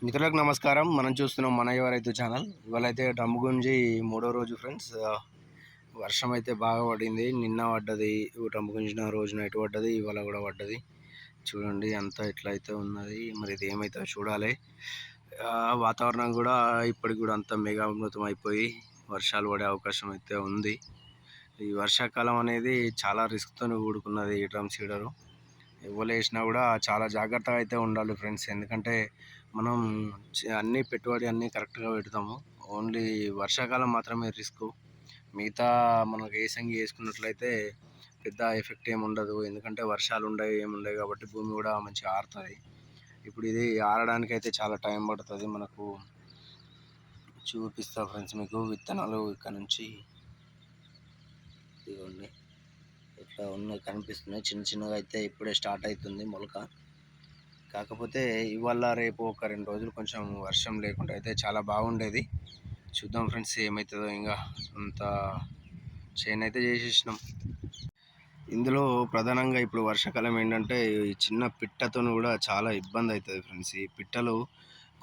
మిత్రులకు నమస్కారం. మనం చూస్తున్నాం మన యువ రైతు ఛానల్. ఇవాళ అయితే డ్రమ్ము గుంజి మూడో రోజు ఫ్రెండ్స్. వర్షం అయితే బాగా పడింది. నిన్న పడ్డది, డ్రమ్ము గుంజిన రోజు నైట్ పడ్డది, ఇవాళ కూడా పడ్డది. చూడండి అంతా ఎట్లా అయితే ఉన్నది. మరి ఇది ఏమైతే చూడాలి. వాతావరణం కూడా ఇప్పటికి కూడా అంతా మేఘావృతం అయిపోయి వర్షాలు పడే అవకాశం అయితే ఉంది. ఈ వర్షాకాలం అనేది చాలా రిస్క్తో కూడుకున్నది ఈ డ్రమ్ సీడరు. ఎవరు వేసినా కూడా చాలా జాగ్రత్తగా అయితే ఉండాలి ఫ్రెండ్స్. ఎందుకంటే మనం అన్నీ పెట్టుబడి అన్నీ కరెక్ట్గా పెడతాము. ఓన్లీ వర్షాకాలం మాత్రమే రిస్క్. మిగతా మనకు ఏసంగి వేసుకున్నట్లయితే పెద్ద ఎఫెక్ట్ ఏమి ఉండదు. ఎందుకంటే వర్షాలు ఉండవు, ఏముండవు కాబట్టి భూమి కూడా మంచిగా ఆరుతుంది. ఇప్పుడు ఇది ఆరడానికి అయితే చాలా టైం పడుతుంది. మనకు చూపిస్తా ఫ్రెండ్స్ మీకు విత్తనాలు ఇక్కడ నుంచి. ఇదిగోండి ఇట్లా ఉన్నాయి, కనిపిస్తున్నాయి. చిన్న చిన్నగా అయితే ఇప్పుడే స్టార్ట్ అవుతుంది మొలక. కాకపోతే ఇవాళ రేపు ఒక 2 రోజులు కొంచెం వర్షం లేకుండా అయితే చాలా బాగుండేది. చూద్దాం ఫ్రెండ్స్ ఏమవుతుందో. ఇంకా అంత చేను అయితే చేసేసినాం. ఇందులో ప్రధానంగా ఇప్పుడు వర్షాకాలం ఏంటంటే ఈ చిన్న పిట్టతో కూడా చాలా ఇబ్బంది అవుతుంది ఫ్రెండ్స్. ఈ పిట్టలు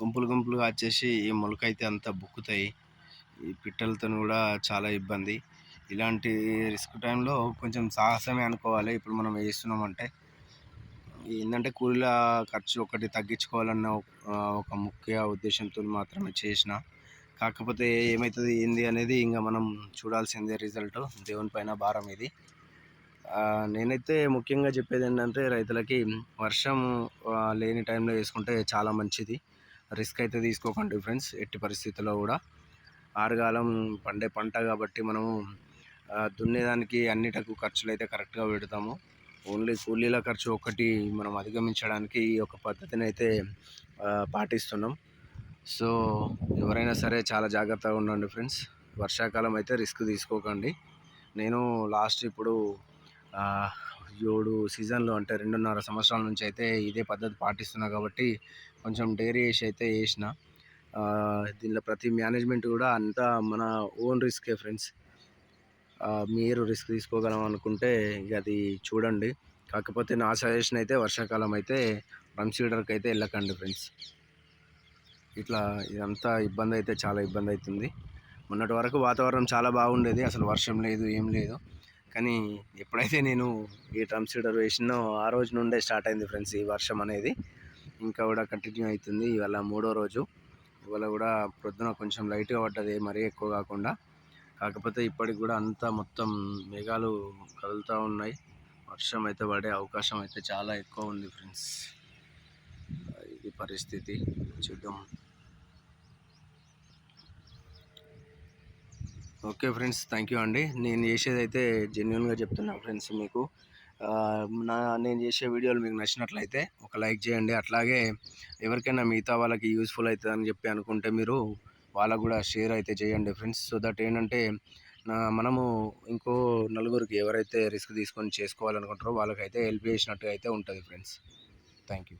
గుంపులు గుంపులుగా వచ్చేసి ఈ మొలక అయితే అంతా బుక్కుతాయి. ఈ పిట్టలతో కూడా చాలా ఇబ్బంది. ఇలాంటి రిస్క్ టైంలో కొంచెం సాహసమే అనుకోవాలి. ఇప్పుడు మనం వేస్తున్నామంటే ఏంటంటే కూలీల ఖర్చు ఒకటి తగ్గించుకోవాలన్న ఒక ముఖ్య ఉద్దేశంతో మాత్రమే చేసిన. కాకపోతే ఏమవుతుంది ఏంది అనేది ఇంకా మనం చూడాల్సిందే రిజల్ట్. దేవుని పైన భారం ఇది. నేనైతే ముఖ్యంగా చెప్పేది ఏంటంటే రైతులకి వర్షం లేని టైంలో వేసుకుంటే చాలా మంచిది. రిస్క్ అయితే తీసుకోకండి ఫ్రెండ్స్ ఎట్టి పరిస్థితుల్లో కూడా. ఆరుగాలం పండే పంట కాబట్టి మనము దున్నేదానికి అన్నిటకు ఖర్చులు అయితే కరెక్ట్గా పెడతాము. ఓన్లీ కూలీల ఖర్చు ఒకటి మనం అధిగమించడానికి ఈ యొక్క పద్ధతిని అయితే పాటిస్తున్నాం. సో ఎవరైనా సరే చాలా జాగ్రత్తగా ఉండండి ఫ్రెండ్స్. వర్షాకాలం అయితే రిస్క్ తీసుకోకండి. నేను లాస్ట్ ఇప్పుడు 7 సీజన్లు అంటే 2.5 సంవత్సరాల నుంచి అయితే ఇదే పద్ధతి పాటిస్తున్నా కాబట్టి కొంచెం డైరీ వేసి అయితే వేసిన. దీనిలో ప్రతి మేనేజ్మెంట్ కూడా అంతా మన ఓన్ రిస్కే ఫ్రెండ్స్. మీరు రిస్క్ తీసుకోగలం అనుకుంటే ఇక అది చూడండి. కాకపోతే నా సజెషన్ అయితే వర్షాకాలం అయితే డ్రమ్ సీడర్కి అయితే వెళ్ళకండి ఫ్రెండ్స్. ఇట్లా ఇదంతా ఇబ్బంది అయితే చాలా ఇబ్బంది అవుతుంది. మొన్నటి వరకు వాతావరణం చాలా బాగుండేది, అసలు వర్షం లేదు, ఏం లేదు. కానీ ఎప్పుడైతే నేను ఈ డ్రమ్ సీడర్ వేసినో ఆ రోజు నుండే స్టార్ట్ అయింది ఫ్రెండ్స్ ఈ వర్షం అనేది. ఇంకా కూడా కంటిన్యూ అవుతుంది. ఇవాళ మూడో రోజు. ఇవాళ కూడా ప్రొద్దున కొంచెం లైట్గా పడ్డది, మరీ ఎక్కువ కాకుండా. కాకపోతే ఇప్పటికి కూడా అంతా మొత్తం మేఘాలు కదులుతూ ఉన్నాయి. వర్షం అయితే పడే అవకాశం అయితే చాలా ఎక్కువ ఉంది ఫ్రెండ్స్. ఇది పరిస్థితి. చూద్దాం. ఓకే ఫ్రెండ్స్, థ్యాంక్ యూ అండి. నేను చేసేది అయితే జెన్యున్గా చెప్తున్నాను ఫ్రెండ్స్ మీకు. నేను చేసే వీడియోలు మీకు నచ్చినట్లయితే ఒక లైక్ చేయండి. అట్లాగే ఎవరికైనా మిగతా వాళ్ళకి యూస్ఫుల్ అవుతుంది అని చెప్పి అనుకుంటే మీరు వాళ్ళకు కూడా షేర్ అయితే చేయండి ఫ్రెండ్స్. సో దట్ ఏంటంటే మనము ఇంకో నలుగురికి ఎవరైతే రిస్క్ తీసుకొని చేసుకోవాలనుకుంటారో వాళ్ళకైతే హెల్ప్ చేసినట్టుగా అయితే ఉంటుంది ఫ్రెండ్స్. Thank you.